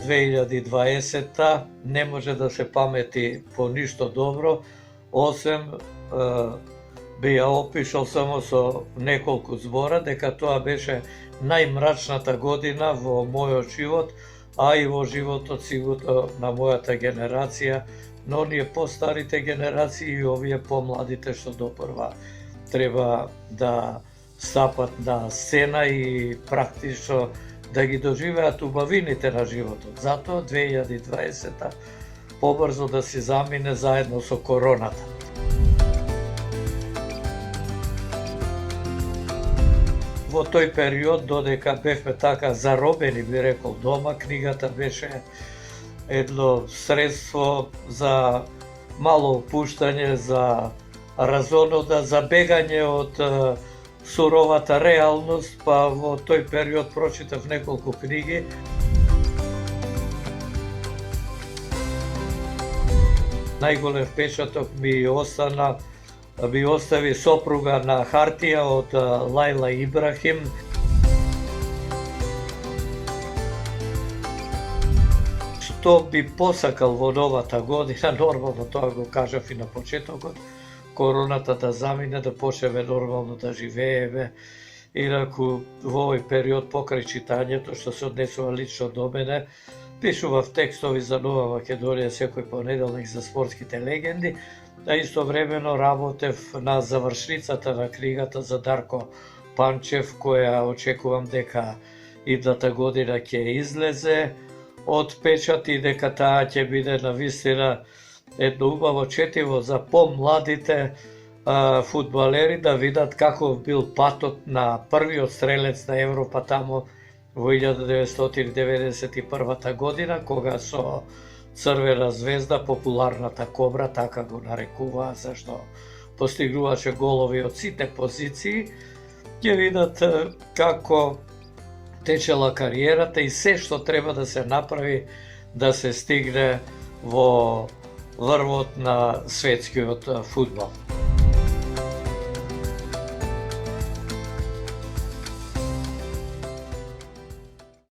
2020 не може да се памети по ништо добро, освен би ја опишал само со неколку збора дека тоа беше најмрачната година во мојот живот, а и во животот сигурно на мојата генерација, но оние постарите генерации и овие помладите што допрва треба да стапат на сцена и практично да ги доживеат убавините на животот. Затоа 2020 побрзо да си замине заедно со короната. Во тој период, додека бевме така заробени, би рекол, дома, книгата беше едно средство за мало опуштање, за разонода, за бегање од суровата реалност, па во тој период прочитав неколку книги. Најголем впечаток ми остави Сопруга на хартија од Лајла Ибрахим. Што би посакал во новата година, нормално тоа го кажав и на почетокот, короната да замине, да почнеме нормално да живееме. Инаку во овој период покрај читањето што се однесува лично до мене, пишував текстови за Нова Македонија секој понеделник за спортските легенди, а истовремено работев на завршницата на книгата за Дарко Панчев, која очекувам дека идната година ќе излезе од печат и дека таа ќе биде навистина едно убаво четиво за помладите фудбалери да видат каков бил патот на првиот стрелец на Европа тамо во 1991 година, кога со Црвена звезда, популарната кобра, така го нарекуваа, зашто постигнуваше голови од сите позиции, ќе видат како течела кариерата и се што треба да се направи да се стигне во врвот на светскиот фудбал.